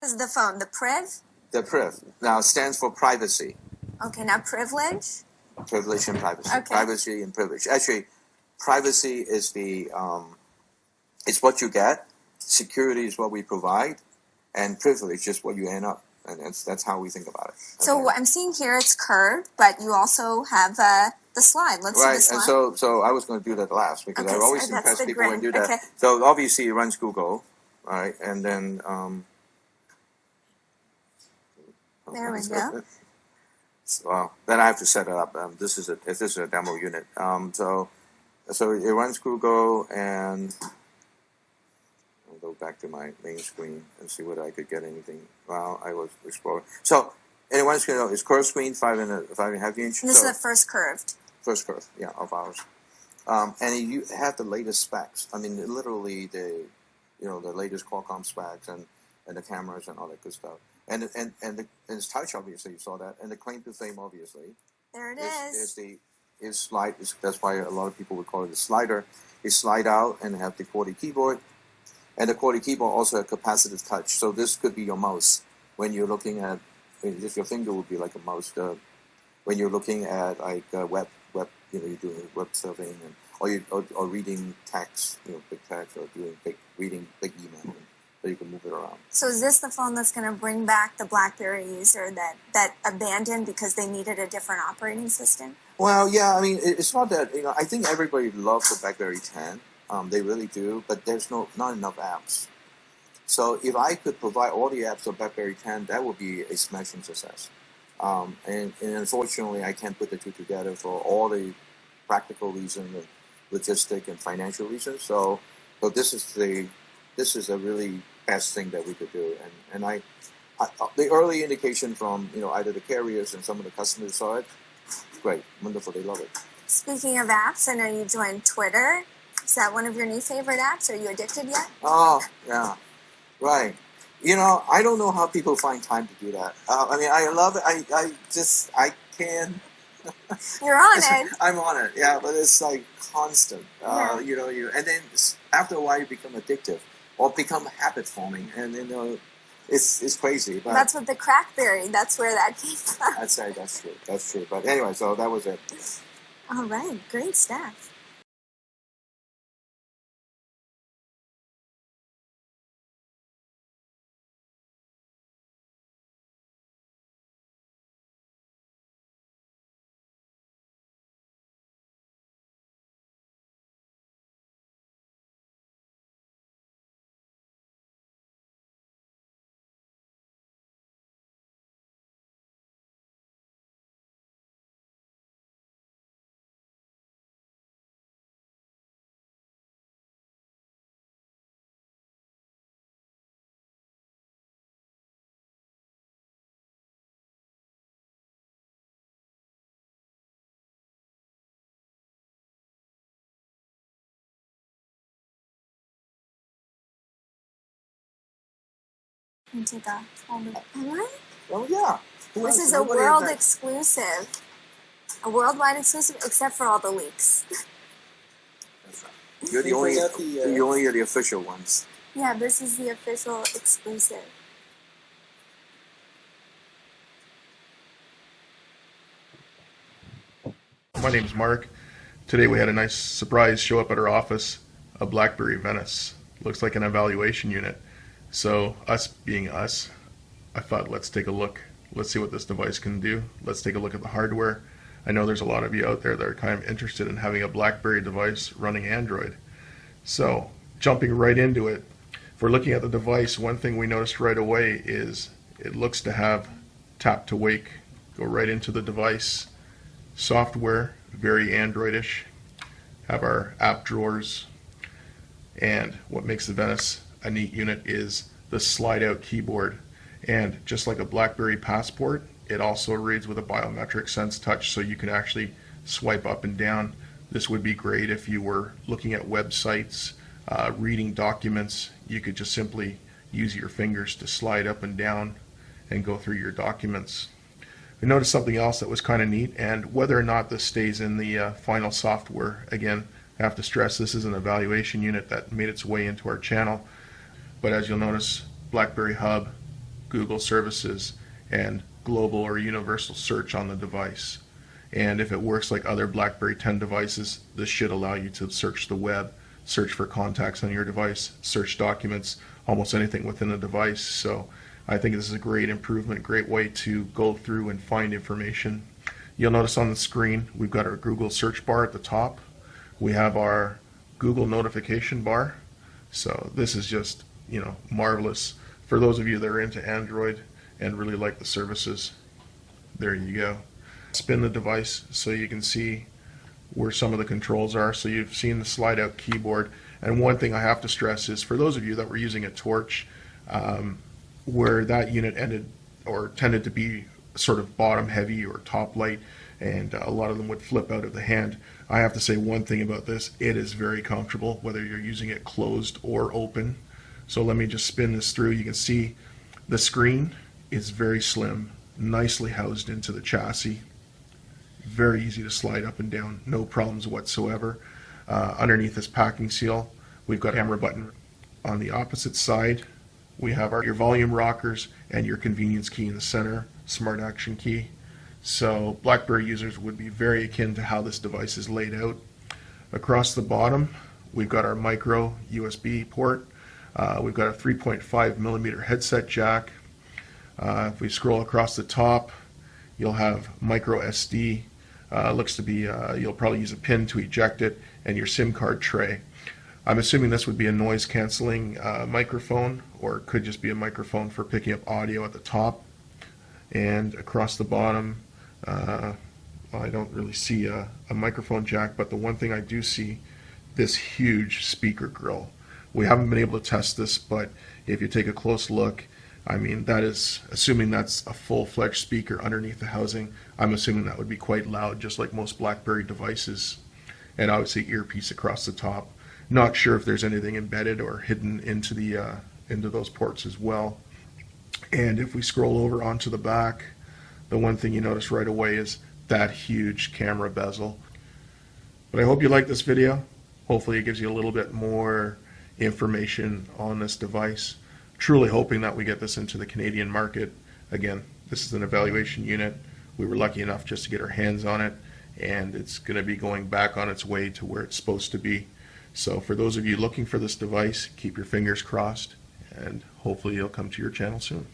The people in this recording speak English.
This is the phone, the Priv? The Priv. Now, it stands for privacy. Okay, now privilege? Privilege and privacy. Okay. Privacy and privilege. Actually, privacy is it's what you get. Security is what we provide. And privilege is what you end up. And that's how we think about it. Okay. So what I'm seeing here, it's curved, but you also have the slide. Let's see the slide. And so I was going to do that last because I always impress people when do that. Okay. So obviously it runs Google, right? And then there we go. Well, then I have to set it up. This is a demo unit. So it runs Google, and I'll go back to my main screen and see whether I could get anything. Well, I was exploring. So it runs Google. It's curved screen, 5.5 inch. And this is the first curved. First curve, yeah, of ours. And you have the latest specs. I mean, literally the latest Qualcomm specs and the cameras and all that good stuff. And it's touch, obviously, you saw that. And the claim to fame, obviously. There it is. Is slide. That's why a lot of people would call it a slider. It slide out and have the QWERTY keyboard. And the QWERTY keyboard also has capacitive touch. So this could be your mouse when you're looking at. Just your finger would be like a mouse. When you're looking at like web, you're doing web surfing or reading text, big text, or reading big email. So you can move it around. So is this the phone that's going to bring back the Blackberry user that abandoned because they needed a different operating system? Well, yeah, I mean, it's not that, I think everybody loves the Blackberry 10. They really do, but there's not enough apps. So if I could provide all the apps of Blackberry 10, that would be a smashing success. And unfortunately, I can't put the two together for all the practical reasons, and logistic and financial reasons. So this is a really best thing that we could do. And I the early indication from either the carriers and some of the customers saw it, great, wonderful, they love it. Speaking of apps, I know you joined Twitter. Is that one of your new favorite apps? Are you addicted yet? Oh, yeah, right. I don't know how people find time to do that. I mean, I love it. I can. You're on it. I'm on it, yeah, but it's like constant. Yeah. And then after a while you become addictive or become habit forming, and it's crazy. But that's what the Crackberry. That's where that came from. I'd say that's true. That's true. But anyway, so that was it. All right, great stuff. All right. Oh yeah. This is a world exclusive. A worldwide exclusive, except for all the leaks. That's right. You're the only the official ones. Yeah, this is the official exclusive. My name's Mark. Today we had a nice surprise show up at our office, a Blackberry Venice. Looks like an evaluation unit. So us being us, I thought let's take a look. Let's see what this device can do. Let's take a look at the hardware. I know there's a lot of you out there that are kind of interested in having a Blackberry device running Android. So jumping right into it, if we're looking at the device, one thing we noticed right away is it looks to have tap to wake, go right into the device. Software, very Androidish. Have our app drawers. And what makes the Venice a neat unit is the slide out keyboard. And just like a Blackberry Passport, it also reads with a biometric sense touch, so you can actually swipe up and down. This would be great if you were looking at websites, reading documents. You could just simply use your fingers to slide up and down and go through your documents. We noticed something else that was kind of neat, and whether or not this stays in the final software, again, I have to stress this is an evaluation unit that made its way into our channel. But as you'll notice, Blackberry Hub, Google services and global or universal search on the device. And if it works like other BlackBerry 10 devices, this should allow you to search the web, search for contacts on your device, search documents, almost anything within the device. So I think this is a great improvement, great way to go through and find information. You'll notice on the screen we've got our Google search bar at the top. We have our Google notification bar. So this is just, marvelous for those of you that are into Android and really like the services. There you go. Spin the device so you can see where some of the controls are. So you've seen the slide out keyboard. And one thing I have to stress is for those of you that were using a torch, where that unit ended or tended to be sort of bottom heavy or top light, and a lot of them would flip out of the hand. I have to say one thing about this: it is very comfortable whether you're using it closed or open. So let me just spin this through. You can see the screen is very slim, nicely housed into the chassis. Very easy to slide up and down, no problems whatsoever. Underneath this packing seal, we've got a camera button. On the opposite side, we have your volume rockers and your convenience key in the center, smart action key. So BlackBerry users would be very akin to how this device is laid out. Across the bottom, we've got our micro USB port. We've got a 3.5 millimeter headset jack. If we scroll across the top, you'll have micro SD. Looks to be, you'll probably use a pin to eject it, and your SIM card tray. I'm assuming this would be a noise canceling microphone, or it could just be a microphone for picking up audio at the top. And across the bottom, well, I don't really see a microphone jack, but the one thing I do see, this huge speaker grill. We haven't been able to test this, but if you take a close look, I mean, that is, assuming that's a full-fledged speaker underneath the housing, I'm assuming that would be quite loud, just like most BlackBerry devices. And obviously earpiece across the top. Not sure if there's anything embedded or hidden into the into those ports as well. And if we scroll over onto the back, the one thing you notice right away is that huge camera bezel. But I hope you like this video. Hopefully it gives you a little bit more information on this device. Truly hoping that we get this into the Canadian market. Again, this is an evaluation unit. We were lucky enough just to get our hands on it, and it's going to be going back on its way to where it's supposed to be. So for those of you looking for this device, keep your fingers crossed, and hopefully it'll come to your channel soon.